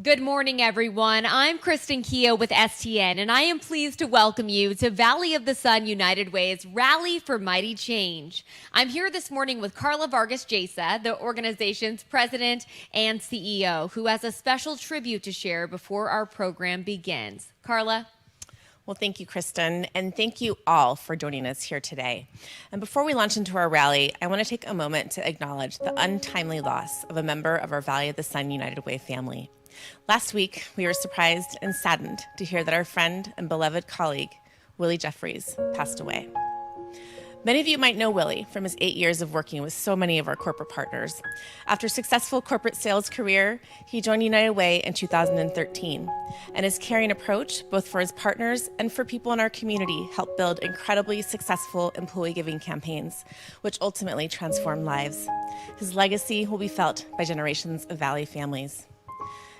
Good morning, everyone. I'm Kristen Keogh with STN, and I am pleased to welcome you to Valley of the Sun United Way's Rally for Mighty Change. I'm here this morning with Carla Vargas Jasa, the organization's president and CEO, who has a special tribute to share before our program begins. Carla? Well, thank you, Kristen, and thank you all for joining us here today. And before we launch into our rally, I want to take a moment to acknowledge the untimely loss of a member of our Valley of the Sun United Way family. Last week, we were surprised and saddened to hear that our friend and beloved colleague, Willie Jeffries, passed away. Many of you might know Willie from his 8 years of working with so many of our corporate partners. After a successful corporate sales career, he joined United Way in 2013, and his caring approach, both for his partners and for people in our community, helped build incredibly successful employee-giving campaigns, which ultimately transformed lives. His legacy will be felt by generations of Valley families.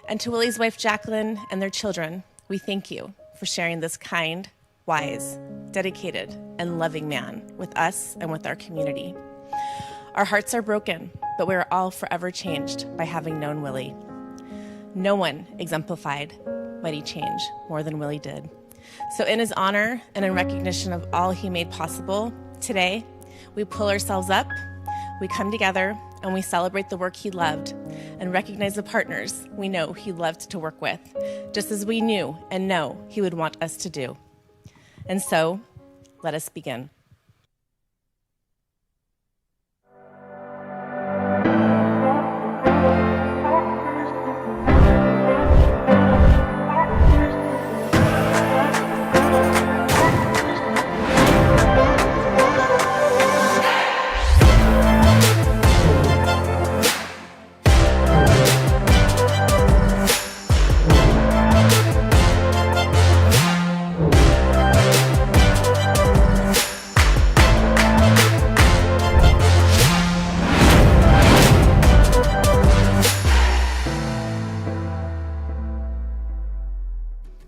And to Willie's wife, Jacqueline, and their children, we thank you for sharing this kind, wise, dedicated, and loving man with us and with our community. Our hearts are broken, but we are all forever changed by having known Willie. No one exemplified mighty change more than Willie did. So in his honor and in recognition of all he made possible, today we pull ourselves up, we come together, and we celebrate the work he loved and recognize the partners we know he loved to work with, just as we knew and know he would want us to do. And so, let us begin.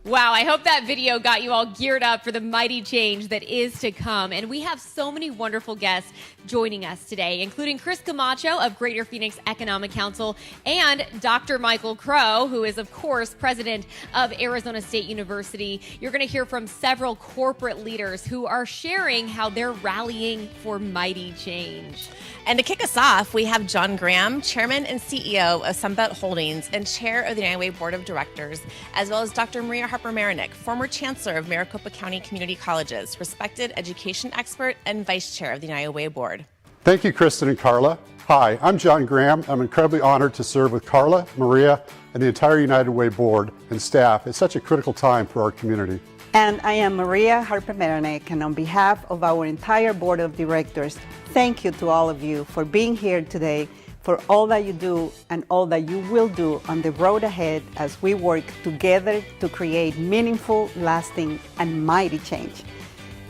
Wow, I hope that video got you all geared up for the mighty change that is to come. And we have so many wonderful guests joining us today, including Chris Camacho of Greater Phoenix Economic Council and Dr. Michael Crow, who is, of course, president of Arizona State University. You're going to hear from several corporate leaders who are sharing how they're rallying for mighty change. And to kick us off, we have John Graham, Chairman and CEO of Sunbelt Holdings and Chair of the United Way Board of Directors, as well as Dr. Maria Harper-Marinick, former Chancellor of Maricopa County Community Colleges, respected education expert and Vice Chair of the United Way Board. Thank you, Kristen and Carla. Hi, I'm John Graham. I'm incredibly honored to serve with Carla, Maria, and the entire United Way Board and staff at such a critical time for our community. And I am Maria Harper-Marinick, and on behalf of our entire Board of Directors, thank you to all of you for being here today, for all that you do and all that you will do on the road ahead as we work together to create meaningful, lasting, and mighty change.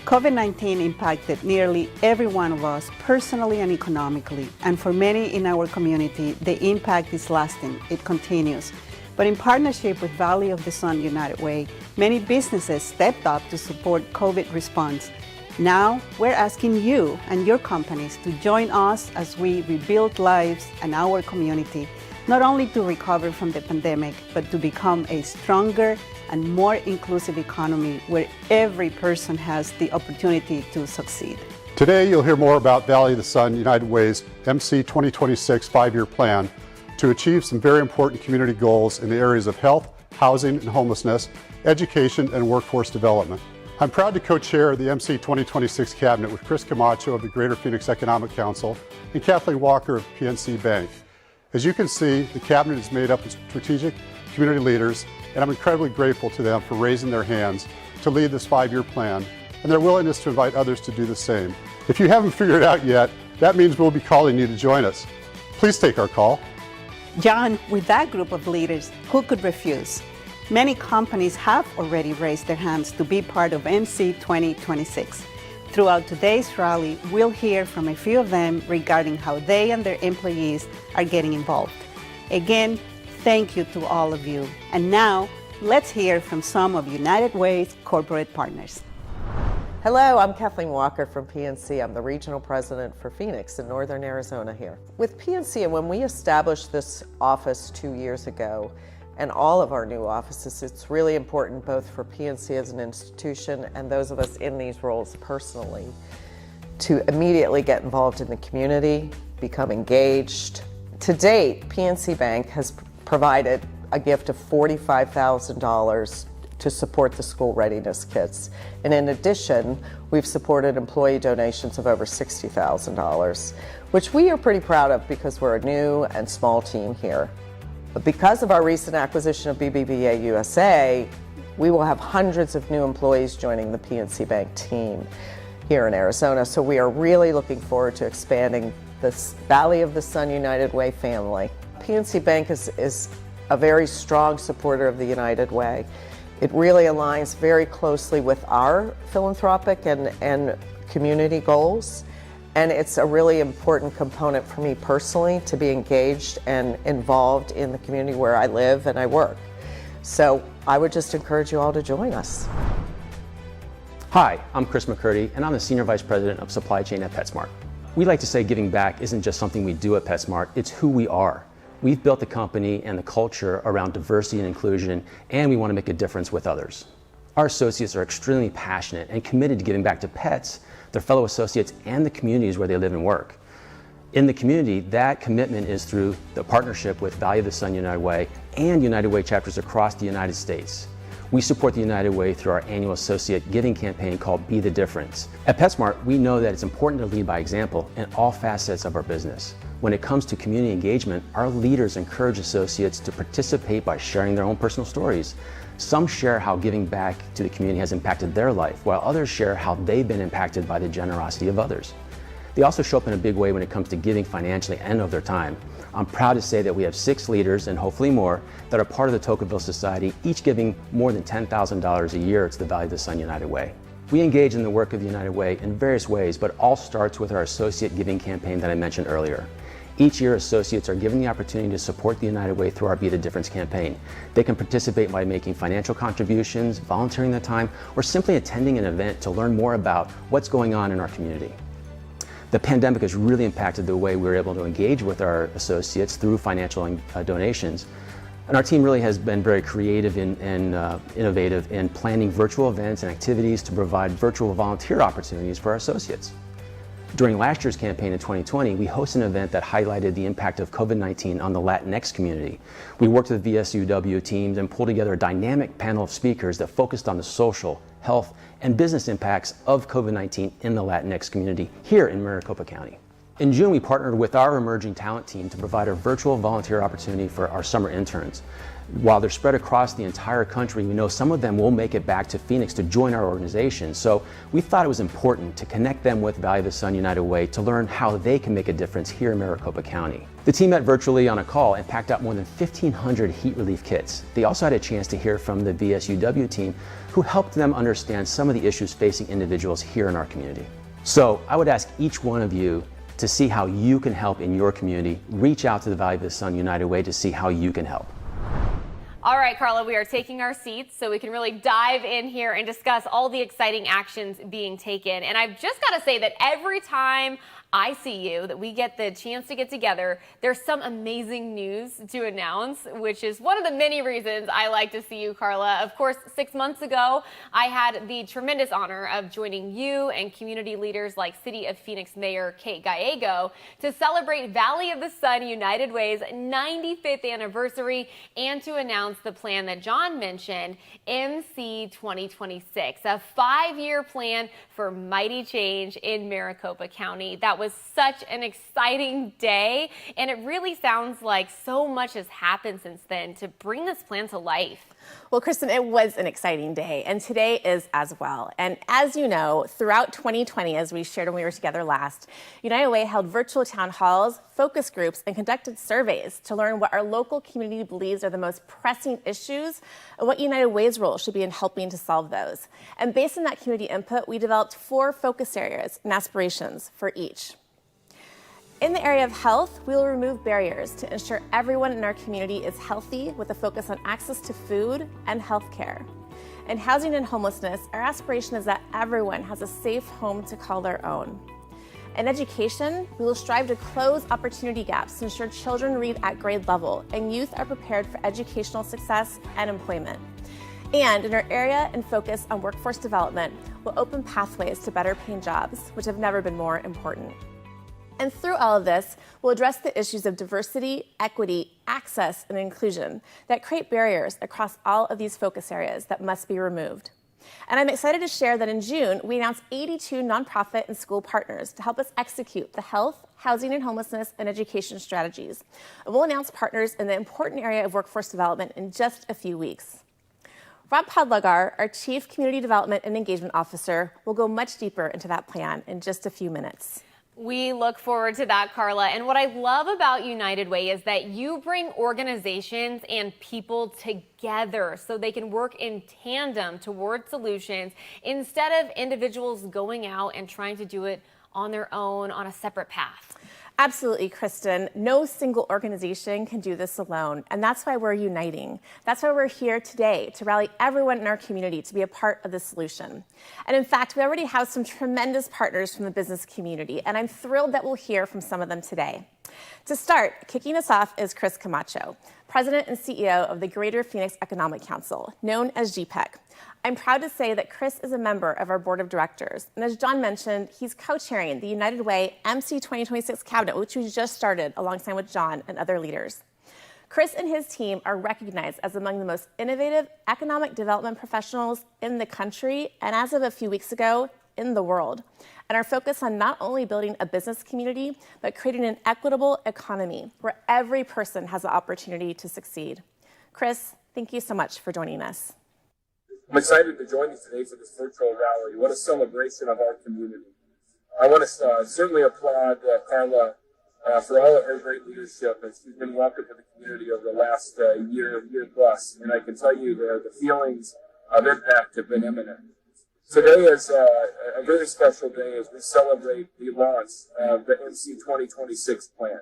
COVID-19 impacted nearly every one of us personally and economically, and for many in our community, the impact is lasting. It continues. But in partnership with Valley of the Sun United Way, many businesses stepped up to support COVID response. Now, we're asking you and your companies to join us as we rebuild lives and our community, not only to recover from the pandemic, but to become a stronger and more inclusive economy where every person has the opportunity to succeed. Today, you'll hear more about Valley of the Sun United Way's MC 2026 five-year plan to achieve some very important community goals in the areas of health, housing and homelessness, education, and workforce development. I'm proud to co-chair the MC 2026 Cabinet with Chris Camacho of the Greater Phoenix Economic Council and Kathleen Walker of PNC Bank. As you can see, the Cabinet is made up of strategic community leaders, and I'm incredibly grateful to them for raising their hands to lead this five-year plan and their willingness to invite others to do the same. If you haven't figured it out yet, that means we'll be calling you to join us. Please take our call. John, with that group of leaders, who could refuse? Many companies have already raised their hands to be part of MC 2026. Throughout today's rally, we'll hear from a few of them regarding how they and their employees are getting involved. Again, thank you to all of you. And now, let's hear from some of United Way's corporate partners. Hello, I'm Kathleen Walker from PNC. I'm the regional president for Phoenix in Northern Arizona here. With PNC, and when we established this office 2 years ago, and all of our new offices. It's really important both for PNC as an institution and those of us in these roles personally to immediately get involved in the community, become engaged. To date, PNC Bank has provided a gift of $45,000 to support the school readiness kits. And in addition, we've supported employee donations of over $60,000, which we are pretty proud of because we're a new and small team here. But because of our recent acquisition of BBVA USA, we will have hundreds of new employees joining the PNC Bank team here in Arizona. So we are really looking forward to expanding this Valley of the Sun United Way family. PNC Bank is a very strong supporter of the United Way. It really aligns very closely with our philanthropic and community goals. And it's a really important component for me personally to be engaged and involved in the community where I live and I work. So I would just encourage you all to join us. Hi, I'm Chris McCurdy, and I'm the Senior Vice President of Supply Chain at PetSmart. We like to say giving back isn't just something we do at PetSmart, it's who we are. We've built the company and the culture around diversity and inclusion, and we want to make a difference with others. Our associates are extremely passionate and committed to giving back to pets, their fellow associates, and the communities where they live and work. In the community, that commitment is through the partnership with Valley of the Sun United Way and United Way chapters across the United States. We support the United Way through our annual associate giving campaign called Be the Difference. At PetSmart, we know that it's important to lead by example in all facets of our business. When it comes to community engagement, our leaders encourage associates to participate by sharing their own personal stories. Some share how giving back to the community has impacted their life, while others share how they've been impacted by the generosity of others. They also show up in a big way when it comes to giving financially and of their time. I'm proud to say that we have 6 leaders, and hopefully more, that are part of the Tocqueville Society, each giving more than $10,000 a year to the Valley of the Sun United Way. We engage in the work of the United Way in various ways, but all starts with our associate giving campaign that I mentioned earlier. Each year, associates are given the opportunity to support the United Way through our Be the Difference campaign. They can participate by making financial contributions, volunteering their time, or simply attending an event to learn more about what's going on in our community. The pandemic has really impacted the way we're able to engage with our associates through financial donations. And our team really has been very creative and innovative in planning virtual events and activities to provide virtual volunteer opportunities for our associates. During last year's campaign in 2020, we hosted an event that highlighted the impact of COVID-19 on the Latinx community. We worked with VSUW teams and pulled together a dynamic panel of speakers that focused on the social, health, and business impacts of COVID-19 in the Latinx community here in Maricopa County. In June, we partnered with our emerging talent team to provide a virtual volunteer opportunity for our summer interns. While they're spread across the entire country, we know some of them will make it back to Phoenix to join our organization. So we thought it was important to connect them with Valley of the Sun United Way to learn how they can make a difference here in Maricopa County. The team met virtually on a call and packed out more than 1,500 heat relief kits. They also had a chance to hear from the VSUW team, who helped them understand some of the issues facing individuals here in our community. So I would ask each one of you to see how you can help in your community. Reach out to the Valley of the Sun United Way to see how you can help. All right, Carla, we are taking our seats so we can really dive in here and discuss all the exciting actions being taken. And I've just got to say that every time I see you, that we get the chance to get together, there's some amazing news to announce, which is one of the many reasons I like to see you, Carla. Of course, 6 months ago, I had the tremendous honor of joining you and community leaders like City of Phoenix Mayor Kate Gallego to celebrate Valley of the Sun United Way's 95th anniversary and to announce the plan that John mentioned, MC 2026, a 5-year plan for mighty change in Maricopa County. That was such an exciting day, and it really sounds like so much has happened since then to bring this plan to life. Well, Kristen, it was an exciting day, and today is as well. And as you know, throughout 2020, as we shared when we were together last, United Way held virtual town halls, focus groups, and conducted surveys to learn what our local community believes are the most pressing issues and what United Way's role should be in helping to solve those. And based on that community input, we developed 4 focus areas and aspirations for each. In the area of health, we will remove barriers to ensure everyone in our community is healthy with a focus on access to food and health care. In housing and homelessness, our aspiration is that everyone has a safe home to call their own. In education, we will strive to close opportunity gaps to ensure children read at grade level and youth are prepared for educational success and employment. And in our area and focus on workforce development, we'll open pathways to better paying jobs, which have never been more important. And through all of this, we'll address the issues of diversity, equity, access, and inclusion that create barriers across all of these focus areas that must be removed. And I'm excited to share that in June, we announced 82 nonprofit and school partners to help us execute the health, housing and homelessness, and education strategies. And we'll announce partners in the important area of workforce development in just a few weeks. Rob Podlagar, our Chief Community Development and Engagement Officer, will go much deeper into that plan in just a few minutes. We look forward to that, Carla. And what I love about United Way is that you bring organizations and people together so they can work in tandem toward solutions instead of individuals going out and trying to do it on their own on a separate path. Absolutely, Kristen. No single organization can do this alone, and that's why we're uniting. That's why we're here today, to rally everyone in our community to be a part of the solution. And in fact, we already have some tremendous partners from the business community, and I'm thrilled that we'll hear from some of them today. To start, kicking us off is Chris Camacho, President and CEO of the Greater Phoenix Economic Council, known as GPEC. I'm proud to say that Chris is a member of our board of directors. And as John mentioned, he's co-chairing the United Way MC 2026 cabinet, which we just started alongside with John and other leaders. Chris and his team are recognized as among the most innovative economic development professionals in the country, and as of a few weeks ago, in the world, and are focused on not only building a business community, but creating an equitable economy where every person has the opportunity to succeed. Chris, thank you so much for joining us. I'm excited to join you today for this virtual rally. What a celebration of our community. I want to certainly applaud Carla for all of her great leadership as she's been welcomed to the community over the last year plus. And I can tell you the feelings of impact have been imminent. Today is a very special day as we celebrate the launch of the MC 2026 plan.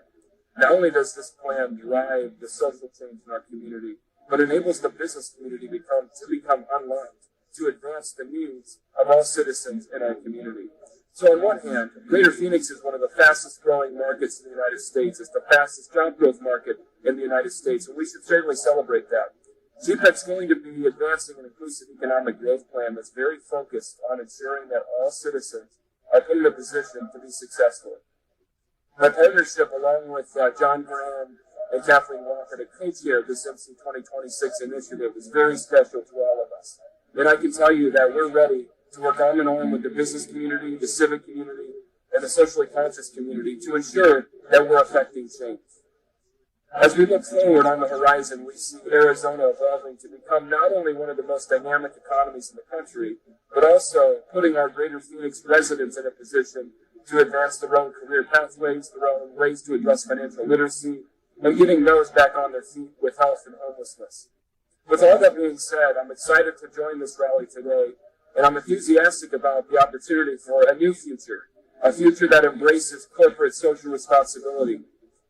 Not only does this plan drive the social change in our community, but enables the business community to become unlocked to advance the needs of all citizens in our community. So on one hand, Greater Phoenix is one of the fastest growing markets in the United States. It's the fastest job growth market in the United States, and we should certainly celebrate that. GPEC's going to be advancing an inclusive economic growth plan that's very focused on ensuring that all citizens are put in a position to be successful. My partnership, along with John Graham and Kathleen Walker, to co-chair this MC 2026 initiative, is very special to all of us. And I can tell you that we're ready to work arm in arm with the business community, the civic community, and the socially conscious community to ensure that we're affecting change. As we look forward on the horizon, we see Arizona evolving to become not only one of the most dynamic economies in the country, but also putting our Greater Phoenix residents in a position to advance their own career pathways, their own ways to address financial literacy, and getting those back on their feet with health and homelessness. With all that being said, I'm excited to join this rally today, and I'm enthusiastic about the opportunity for a new future, a future that embraces corporate social responsibility.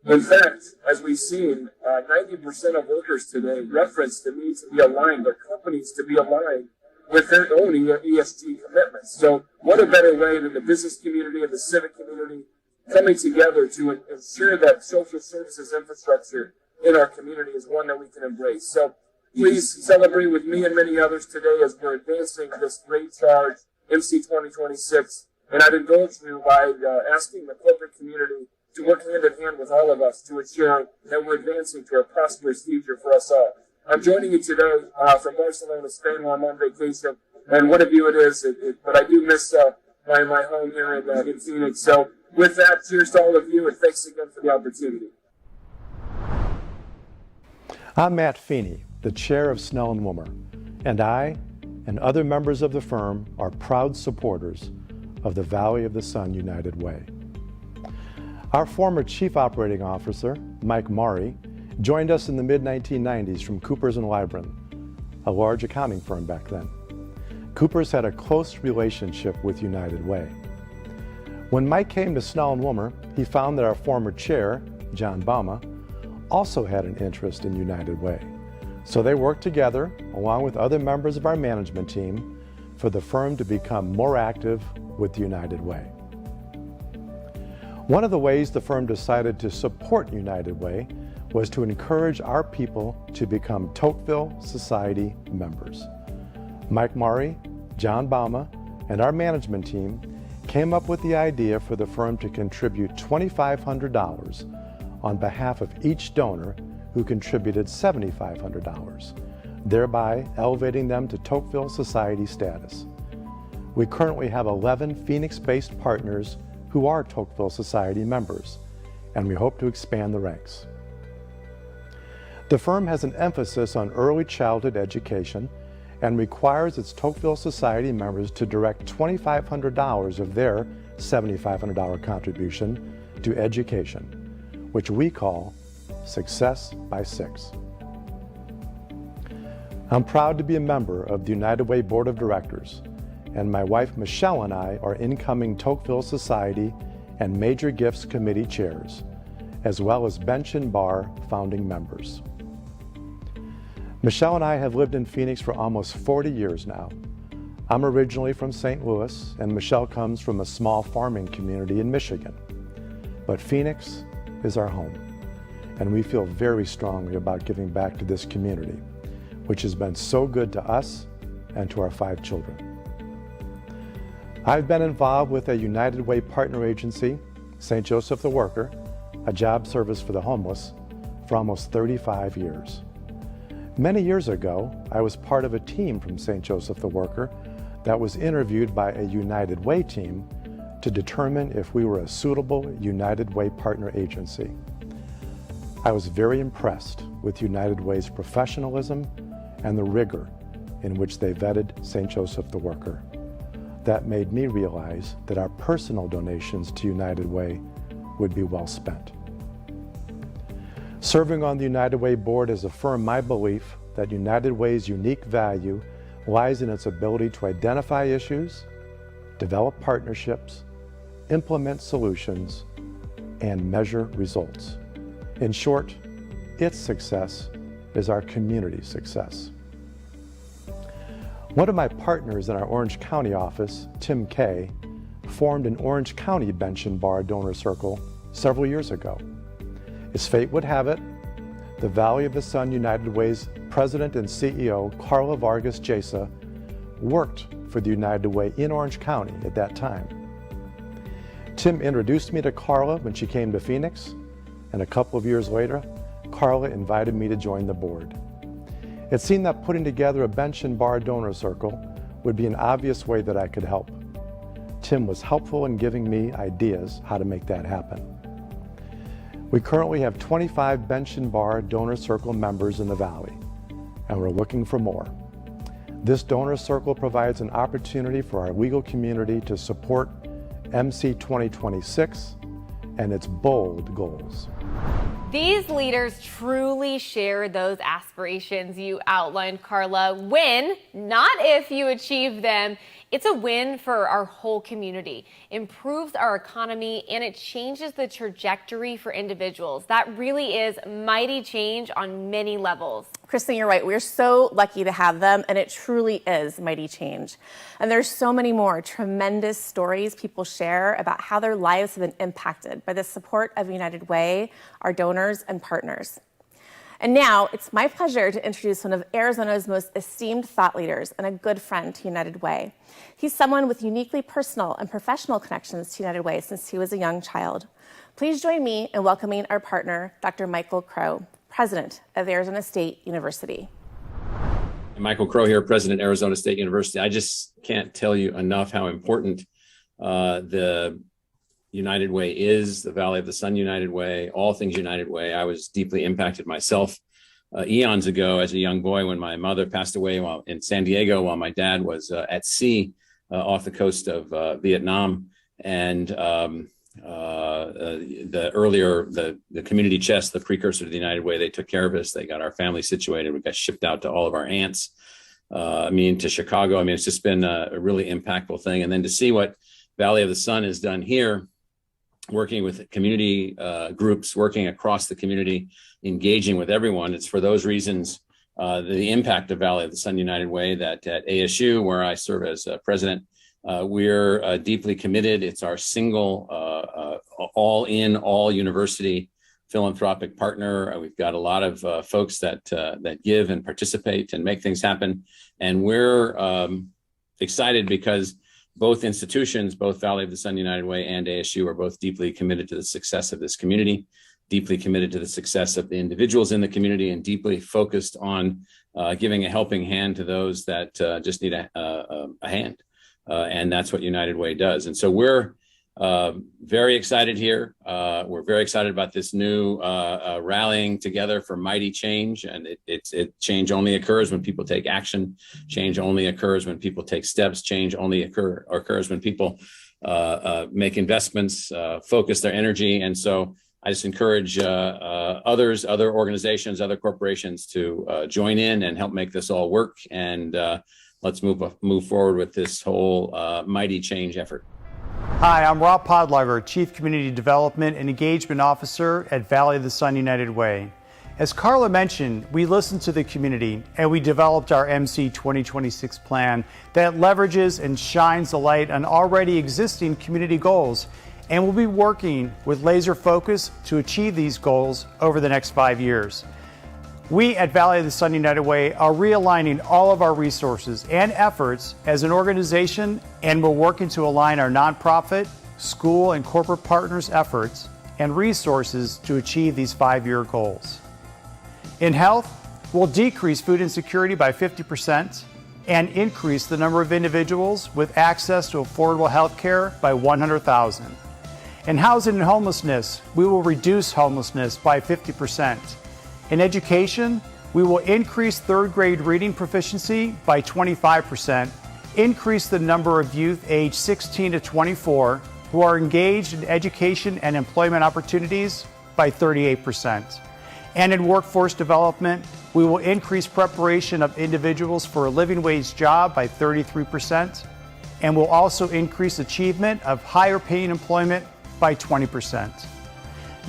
In fact, as we've seen, 90% of workers today reference the need to be aligned, their companies to be aligned with their own ESG commitments. So what a better way than the business community and the civic community coming together to ensure that social services infrastructure in our community is one that we can embrace. So please celebrate with me and many others today as we're advancing this great charge, MC 2026. And I'd indulge you by asking the corporate community to work hand in hand with all of us to ensure that we're advancing to a prosperous future for us all. I'm joining you today from Barcelona, Spain, while I'm on vacation. And what a view it is, but I do miss my home here in Phoenix. So with that, cheers to all of you, and thanks again for the opportunity. I'm Matt Feeney, the chair of Snell & Woomer, and I and other members of the firm are proud supporters of the Valley of the Sun United Way. Our former chief operating officer, Mike Maury, joined us in the mid-1990s from Coopers & Lybrand, a large accounting firm back then. Coopers had a close relationship with United Way. When Mike came to Snell & Woomer, he found that our former chair, John Bauma, also had an interest in United Way. So they worked together, along with other members of our management team, for the firm to become more active with United Way. One of the ways the firm decided to support United Way was to encourage our people to become Tocqueville Society members. Mike Murray, John Bauma, and our management team came up with the idea for the firm to contribute $2,500 on behalf of each donor who contributed $7,500, thereby elevating them to Tocqueville Society status. We currently have 11 Phoenix-based partners who are Tocqueville Society members, and we hope to expand the ranks. The firm has an emphasis on early childhood education and requires its Tocqueville Society members to direct $2,500 of their $7,500 contribution to education, which we call Success by 6. I'm proud to be a member of the United Way Board of Directors, and my wife Michelle and I are incoming Tocqueville Society and Major Gifts Committee chairs, as well as Bench and Bar founding members. Michelle and I have lived in Phoenix for almost 40 years now. I'm originally from St. Louis, and Michelle comes from a small farming community in Michigan. But Phoenix is our home, and we feel very strongly about giving back to this community, which has been so good to us and to our 5 children. I've been involved with a United Way partner agency, St. Joseph the Worker, a job service for the homeless, for almost 35 years. Many years ago, I was part of a team from St. Joseph the Worker that was interviewed by a United Way team to determine if we were a suitable United Way partner agency. I was very impressed with United Way's professionalism and the rigor in which they vetted St. Joseph the Worker. That made me realize that our personal donations to United Way would be well spent. Serving on the United Way board has affirmed my belief that United Way's unique value lies in its ability to identify issues, develop partnerships, implement solutions, and measure results. In short, its success is our community's success. One of my partners in our Orange County office, Tim Kay, formed an Orange County Bench and Bar donor circle several years ago. As fate would have it, the Valley of the Sun United Way's president and CEO, Carla Vargas Jesa, worked for the United Way in Orange County at that time. Tim introduced me to Carla when she came to Phoenix, and a couple of years later, Carla invited me to join the board. It seemed that putting together a Bench and Bar donor circle would be an obvious way that I could help. Tim was helpful in giving me ideas how to make that happen. We currently have 25 Bench and Bar donor circle members in the Valley, and we're looking for more. This donor circle provides an opportunity for our legal community to support MC 2026 and its bold goals. These leaders truly share those aspirations you outlined, Carla. When, not if you achieve them. It's a win for our whole community, improves our economy, and it changes the trajectory for individuals. That really is mighty change on many levels. Kristen, you're right. We're so lucky to have them, and it truly is mighty change. And there's so many more tremendous stories people share about how their lives have been impacted by the support of United Way, our donors and partners. And now it's my pleasure to introduce one of Arizona's most esteemed thought leaders and a good friend to United Way. He's someone with uniquely personal and professional connections to United Way since he was a young child. Please join me in welcoming our partner, Dr. Michael Crow, president of Arizona State University. Michael Crow here, president, Arizona State University. I just can't tell you enough how important the United Way is, the Valley of the Sun United Way, all things United Way. I was deeply impacted myself eons ago as a young boy when my mother passed away while in San Diego while my dad was at sea off the coast of Vietnam. And the community chest, the precursor to the United Way, they took care of us. They got our family situated. We got shipped out to all of our aunts, to Chicago. It's just been a really impactful thing. And then to see what Valley of the Sun has done here, working with community groups, working across the community, engaging with everyone. It's for those reasons, the impact of Valley of the Sun United Way, that at ASU, where I serve as president, We're deeply committed. It's our single all university philanthropic partner. We've got a lot of folks that give and participate and make things happen. And we're excited because both institutions, both Valley of the Sun United Way and ASU, are both deeply committed to the success of this community, deeply committed to the success of the individuals in the community, and deeply focused on giving a helping hand to those that just need a hand. And that's what United Way does. And so we're very excited here. We're very excited about this new rallying together for mighty change. And change only occurs when people take action. Change only occurs when people take steps. Change only occurs when people make investments, focus their energy. And so I just encourage other organizations, other corporations to join in and help make this all work. And let's move forward with this whole mighty change effort. Hi, I'm Rob Podlager, Chief Community Development and Engagement Officer at Valley of the Sun United Way. As Carla mentioned, we listened to the community and we developed our MC 2026 plan that leverages and shines a light on already existing community goals, and we'll be working with laser focus to achieve these goals over the next 5 years. We at Valley of the Sun United Way are realigning all of our resources and efforts as an organization, and we're working to align our nonprofit, school, and corporate partners' efforts and resources to achieve these 5-year goals. In health, we'll decrease food insecurity by 50% and increase the number of individuals with access to affordable health care by 100,000. In housing and homelessness, we will reduce homelessness by 50%. In education, we will increase third grade reading proficiency by 25%, increase the number of youth aged 16 to 24 who are engaged in education and employment opportunities by 38%. And in workforce development, we will increase preparation of individuals for a living wage job by 33%, and will also increase achievement of higher paying employment by 20%.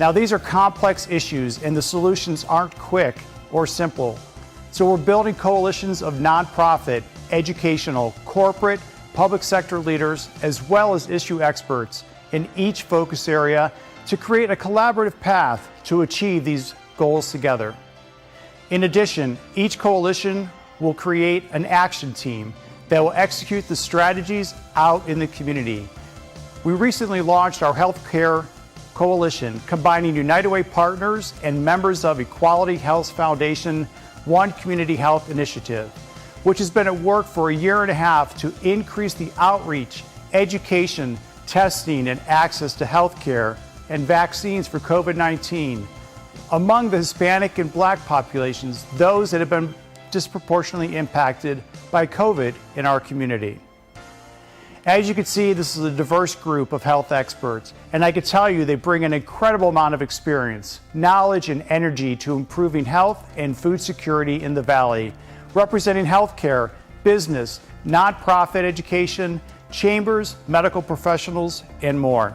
Now, these are complex issues and the solutions aren't quick or simple. So we're building coalitions of nonprofit, educational, corporate, public sector leaders, as well as issue experts in each focus area to create a collaborative path to achieve these goals together. In addition, each coalition will create an action team that will execute the strategies out in the community. We recently launched our healthcare coalition, combining United Way partners and members of Equality Health Foundation One Community Health Initiative, which has been at work for a year and a half to increase the outreach, education, testing, and access to health care and vaccines for COVID-19 among the Hispanic and Black populations, those that have been disproportionately impacted by COVID in our community. As you can see, this is a diverse group of health experts, and I can tell you they bring an incredible amount of experience, knowledge, and energy to improving health and food security in the Valley, representing healthcare, business, nonprofit education, chambers, medical professionals, and more.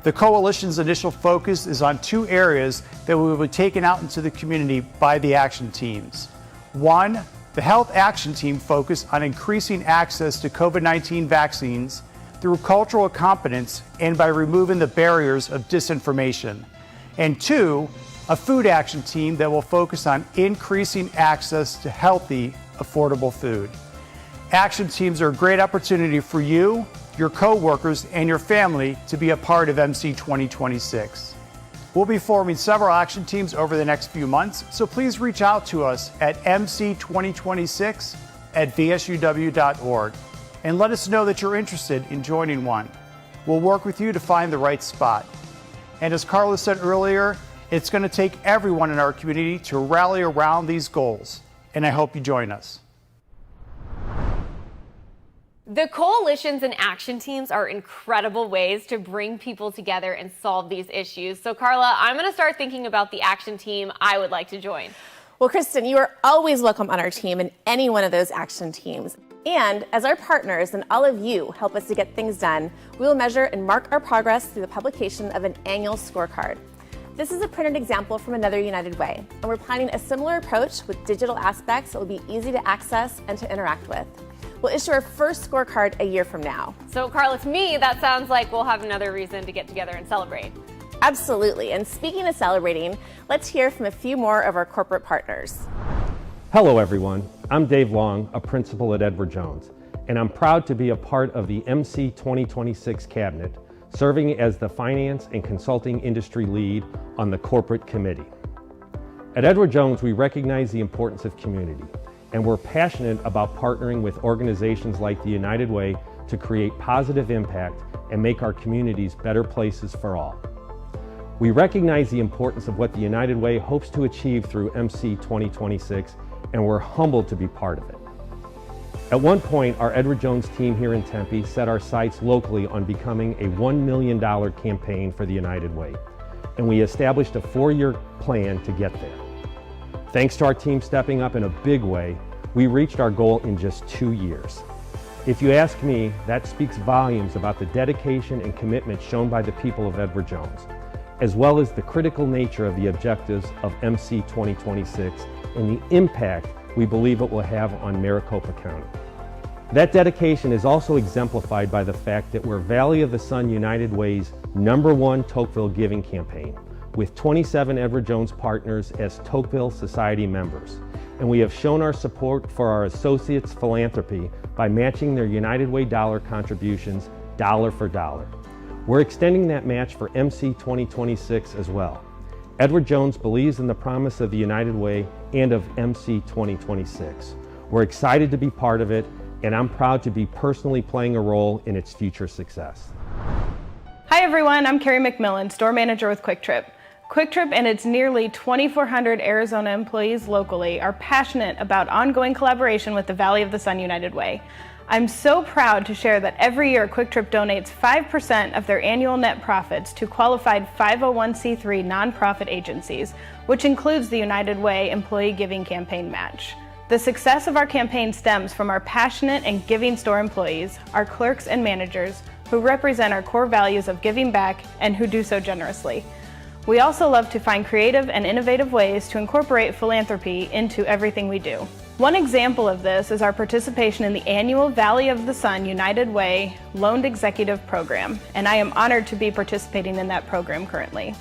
The coalition's initial focus is on 2 areas that will be taken out into the community by the action teams. 1, the Health Action Team focus on increasing access to COVID-19 vaccines through cultural competence and by removing the barriers of disinformation. And 2, a Food Action Team that will focus on increasing access to healthy, affordable food. Action teams are a great opportunity for you, your co-workers, and your family to be a part of MC 2026. We'll be forming several action teams over the next few months, so please reach out to us at mc2026@vsuw.org and let us know that you're interested in joining one. We'll work with you to find the right spot. And as Carla said earlier, it's going to take everyone in our community to rally around these goals, and I hope you join us. The coalitions and action teams are incredible ways to bring people together and solve these issues. So, Carla, I'm going to start thinking about the action team I would like to join. Well, Kristen, you are always welcome on our team in any one of those action teams. And as our partners and all of you help us to get things done, we will measure and mark our progress through the publication of an annual scorecard. This is a printed example from another United Way, and we're planning a similar approach with digital aspects that will be easy to access and to interact with. We'll issue our first scorecard a year from now. So, Carla, to me, that sounds like we'll have another reason to get together and celebrate. Absolutely. And speaking of celebrating, let's hear from a few more of our corporate partners. Hello, everyone. I'm Dave Long, a principal at Edward Jones, and I'm proud to be a part of the MC 2026 cabinet, serving as the finance and consulting industry lead on the corporate committee. At Edward Jones, we recognize the importance of community, and we're passionate about partnering with organizations like the United Way to create positive impact and make our communities better places for all. We recognize the importance of what the United Way hopes to achieve through MC 2026, and we're humbled to be part of it. At one point, our Edward Jones team here in Tempe set our sights locally on becoming a $1 million campaign for the United Way, and we established a 4-year plan to get there. Thanks to our team stepping up in a big way, we reached our goal in just 2 years. If you ask me, that speaks volumes about the dedication and commitment shown by the people of Edward Jones, as well as the critical nature of the objectives of MC 2026 and the impact we believe it will have on Maricopa County. That dedication is also exemplified by the fact that we're Valley of the Sun United Way's #1 Tocqueville Giving campaign, with 27 Edward Jones partners as Tocqueville Society members. And we have shown our support for our associates' philanthropy by matching their United Way dollar contributions dollar for dollar. We're extending that match for MC 2026 as well. Edward Jones believes in the promise of the United Way and of MC 2026. We're excited to be part of it, and I'm proud to be personally playing a role in its future success. Hi everyone, I'm Carrie McMillan, store manager with Quick Trip. Quick Trip and its nearly 2,400 Arizona employees locally are passionate about ongoing collaboration with the Valley of the Sun United Way. I'm so proud to share that every year Quick Trip donates 5% of their annual net profits to qualified 501c3 nonprofit agencies, which includes the United Way Employee Giving Campaign Match. The success of our campaign stems from our passionate and giving store employees, our clerks and managers, who represent our core values of giving back and who do so generously. We also love to find creative and innovative ways to incorporate philanthropy into everything we do. One example of this is our participation in the annual Valley of the Sun United Way Loaned Executive Program, and I am honored to be participating in that program currently.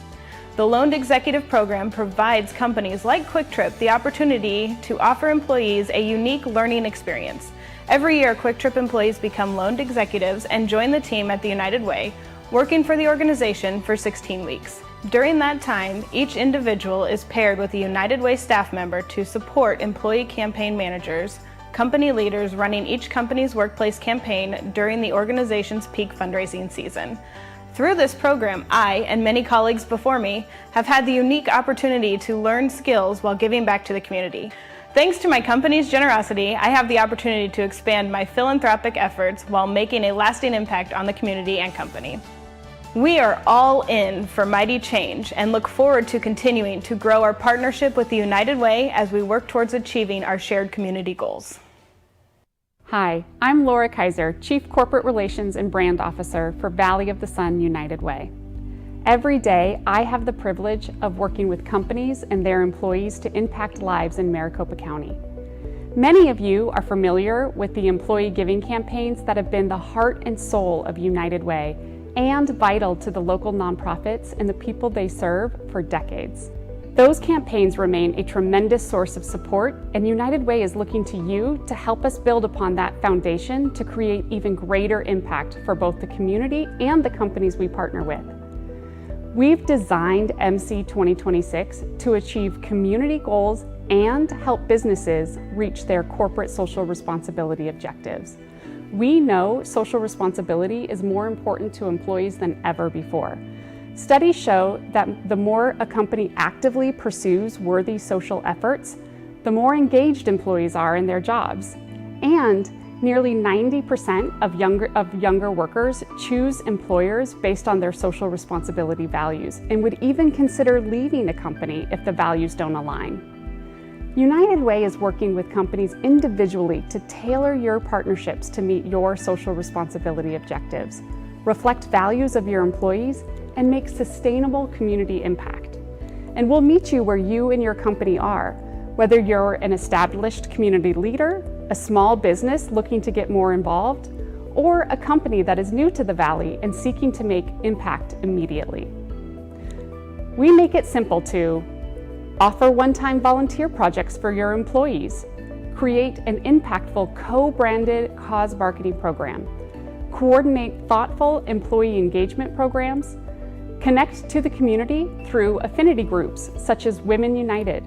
The Loaned Executive Program provides companies like Quick Trip the opportunity to offer employees a unique learning experience. Every year, Quick Trip employees become loaned executives and join the team at the United Way, working for the organization for 16 weeks. During that time, each individual is paired with a United Way staff member to support employee campaign managers, company leaders running each company's workplace campaign during the organization's peak fundraising season. Through this program, I and many colleagues before me have had the unique opportunity to learn skills while giving back to the community. Thanks to my company's generosity, I have the opportunity to expand my philanthropic efforts while making a lasting impact on the community and company. We are all in for mighty change and look forward to continuing to grow our partnership with the United Way as we work towards achieving our shared community goals. Hi, I'm Laura Kaiser, Chief Corporate Relations and Brand Officer for Valley of the Sun United Way. Every day, I have the privilege of working with companies and their employees to impact lives in Maricopa County. Many of you are familiar with the employee giving campaigns that have been the heart and soul of United Way and vital to the local nonprofits and the people they serve for decades. Those campaigns remain a tremendous source of support, and United Way is looking to you to help us build upon that foundation to create even greater impact for both the community and the companies we partner with. We've designed MC 2026 to achieve community goals and help businesses reach their corporate social responsibility objectives. We know social responsibility is more important to employees than ever before. Studies show that the more a company actively pursues worthy social efforts, the more engaged employees are in their jobs. And nearly 90% of younger workers choose employers based on their social responsibility values and would even consider leaving a company if the values don't align. United Way is working with companies individually to tailor your partnerships to meet your social responsibility objectives, reflect values of your employees, and make sustainable community impact. And we'll meet you where you and your company are, whether you're an established community leader, a small business looking to get more involved, or a company that is new to the Valley and seeking to make impact immediately. We make it simple to offer one-time volunteer projects for your employees, create an impactful co-branded cause marketing program, coordinate thoughtful employee engagement programs, connect to the community through affinity groups such as Women United,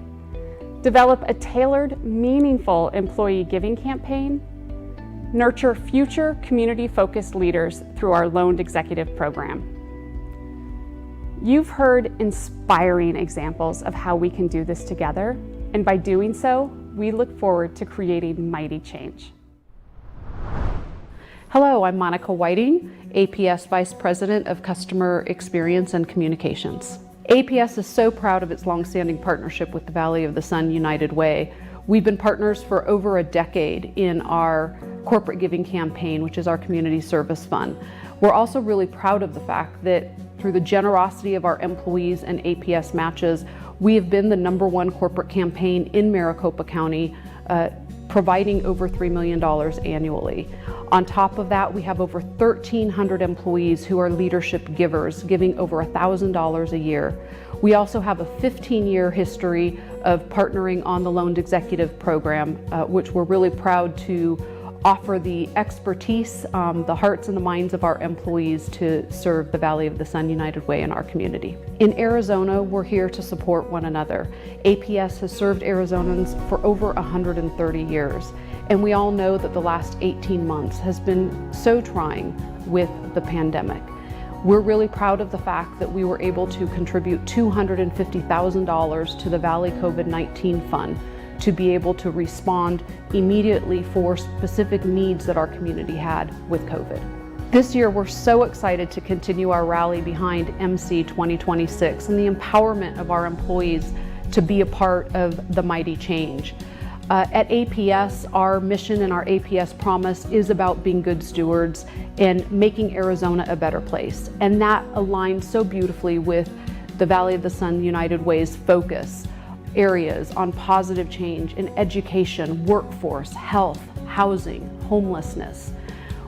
develop a tailored, meaningful employee giving campaign, nurture future community-focused leaders through our Loaned Executive Program. You've heard inspiring examples of how we can do this together, and by doing so, we look forward to creating mighty change. Hello, I'm Monica Whiting, APS Vice President of Customer Experience and Communications. APS is so proud of its longstanding partnership with the Valley of the Sun United Way. We've been partners for over a decade in our corporate giving campaign, which is our community service fund. We're also really proud of the fact that through the generosity of our employees and APS matches, we have been the #1 corporate campaign in Maricopa County, providing over $3 million annually. On top of that, we have over 1,300 employees who are leadership givers, giving over $1,000 a year. We also have a 15-year history of partnering on the Loaned Executive Program, which we're really proud to offer the expertise, the hearts and the minds of our employees to serve the Valley of the Sun United Way in our community. In Arizona, we're here to support one another. APS has served Arizonans for over 130 years, and we all know that the last 18 months has been so trying with the pandemic. We're really proud of the fact that we were able to contribute $250,000 to the Valley COVID-19 Fund to be able to respond immediately for specific needs that our community had with COVID. This year, we're so excited to continue our rally behind MC 2026 and the empowerment of our employees to be a part of the mighty change. At APS, our mission and our APS promise is about being good stewards and making Arizona a better place. And that aligns so beautifully with the Valley of the Sun United Way's focus areas on positive change in education, workforce, health, housing, homelessness.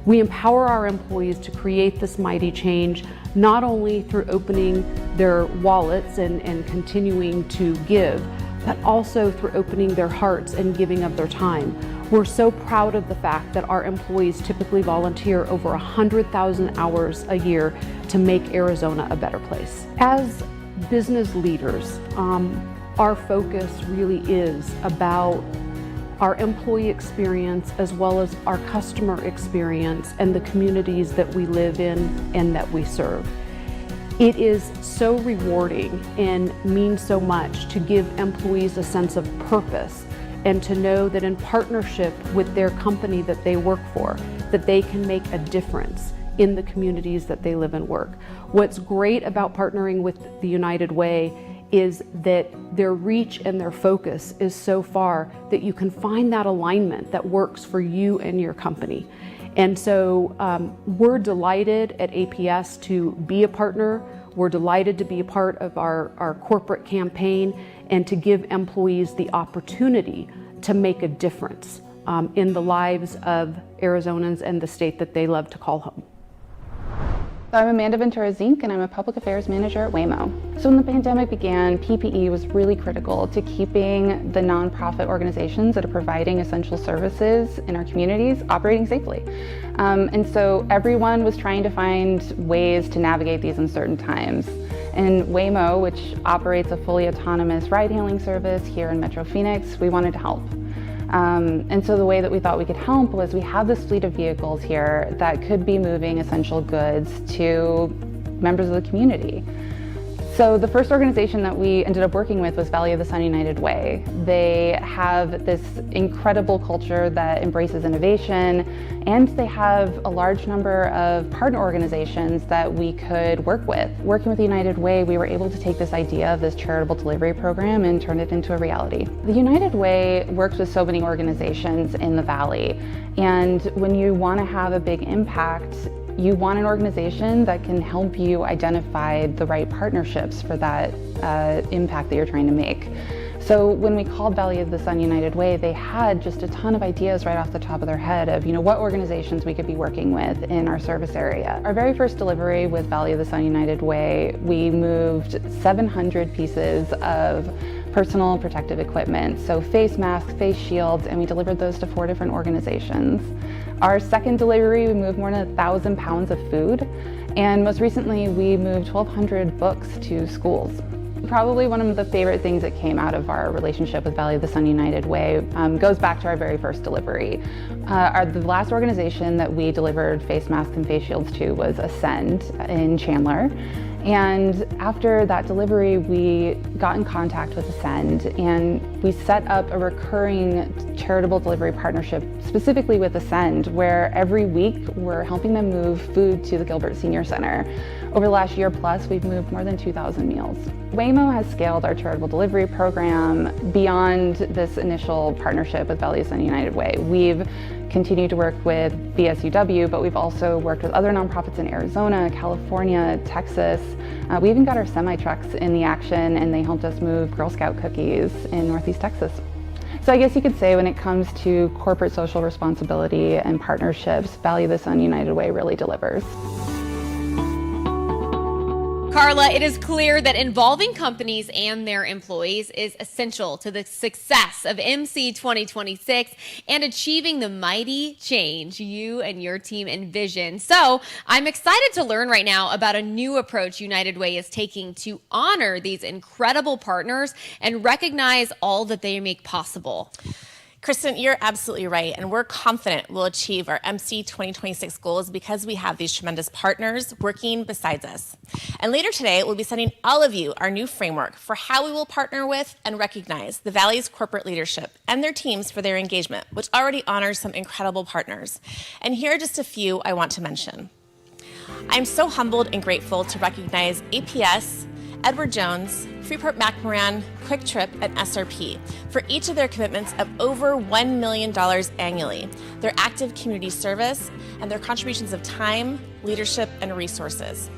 We empower our employees to create this mighty change, not only through opening their wallets and continuing to give, but also through opening their hearts and giving of their time. We're so proud of the fact that our employees typically volunteer over 100,000 hours a year to make Arizona a better place. As business leaders, our focus really is about our employee experience as well as our customer experience and the communities that we live in and that we serve. It is so rewarding and means so much to give employees a sense of purpose and to know that in partnership with their company that they work for, that they can make a difference in the communities that they live and work. What's great about partnering with the United Way is that their reach and their focus is so far that you can find that alignment that works for you and your company. And so we're delighted at APS to be a partner. We're delighted to be a part of our corporate campaign and to give employees the opportunity to make a difference in the lives of Arizonans and the state that they love to call home. So I'm Amanda Ventura-Zink, and I'm a Public Affairs Manager at Waymo. So when the pandemic began, PPE was really critical to keeping the nonprofit organizations that are providing essential services in our communities operating safely. And so everyone was trying to find ways to navigate these uncertain times. And Waymo, which operates a fully autonomous ride-hailing service here in Metro Phoenix, we wanted to help. And so the way that we thought we could help was we have this fleet of vehicles here that could be moving essential goods to members of the community. So the first organization that we ended up working with was Valley of the Sun United Way. They have this incredible culture that embraces innovation, and they have a large number of partner organizations that we could work with. Working with the United Way, we were able to take this idea of this charitable delivery program and turn it into a reality. The United Way works with so many organizations in the Valley, and when you want to have a big impact, you want an organization that can help you identify the right partnerships for that impact that you're trying to make. So when we called Valley of the Sun United Way, they had just a ton of ideas right off the top of their head of, what organizations we could be working with in our service area. Our very first delivery with Valley of the Sun United Way, we moved 700 pieces of personal protective equipment, so face masks, face shields, and we delivered those to 4 different organizations. Our second delivery, we moved more than 1,000 pounds of food, and most recently we moved 1,200 books to schools. Probably one of the favorite things that came out of our relationship with Valley of the Sun United Way goes back to our very first delivery. The last organization that we delivered face masks and face shields to was Ascend in Chandler. And after that delivery, we got in contact with Ascend and we set up a recurring charitable delivery partnership specifically with Ascend, where every week we're helping them move food to the Gilbert Senior Center. Over the last year plus, we've moved more than 2,000 meals. Waymo has scaled our charitable delivery program beyond this initial partnership with Valley of the Sun United Way. We've continued to work with VSUW, but we've also worked with other nonprofits in Arizona, California, Texas. We even got our semi-trucks in the action, and they helped us move Girl Scout cookies in Northeast Texas. So I guess you could say when it comes to corporate social responsibility and partnerships, Valley of the Sun United Way really delivers. Carla, it is clear that involving companies and their employees is essential to the success of MC 2026 and achieving the mighty change you and your team envision. So I'm excited to learn right now about a new approach United Way is taking to honor these incredible partners and recognize all that they make possible. Kristen, you're absolutely right, and we're confident we'll achieve our MC 2026 goals because we have these tremendous partners working besides us. And later today, we'll be sending all of you our new framework for how we will partner with and recognize the Valley's corporate leadership and their teams for their engagement, which already honors some incredible partners. And here are just a few I want to mention. I'm so humbled and grateful to recognize APS, Edward Jones, Freeport McMoran, Quick Trip, and SRP for each of their commitments of over $1 million annually, their active community service, and their contributions of time, leadership, and resources.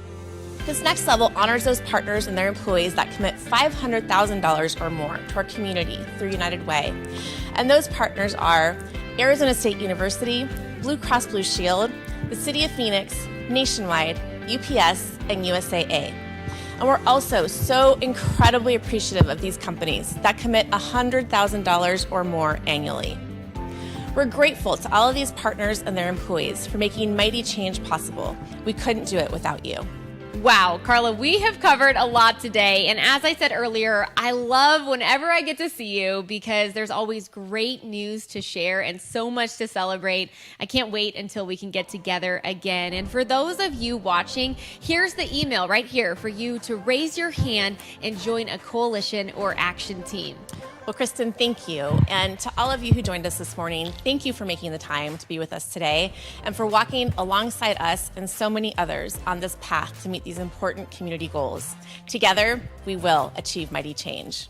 This next level honors those partners and their employees that commit $500,000 or more to our community through United Way. And those partners are Arizona State University, Blue Cross Blue Shield, the City of Phoenix, Nationwide, UPS, and USAA. And we're also so incredibly appreciative of these companies that commit $100,000 or more annually. We're grateful to all of these partners and their employees for making mighty change possible. We couldn't do it without you. Wow, Carla, we have covered a lot today. And as I said earlier, I love whenever I get to see you because there's always great news to share and so much to celebrate. I can't wait until we can get together again. And for those of you watching, here's the email right here for you to raise your hand and join a coalition or action team. Well, Kristen, thank you. And to all of you who joined us this morning, thank you for making the time to be with us today and for walking alongside us and so many others on this path to meet these important community goals. Together, we will achieve mighty change.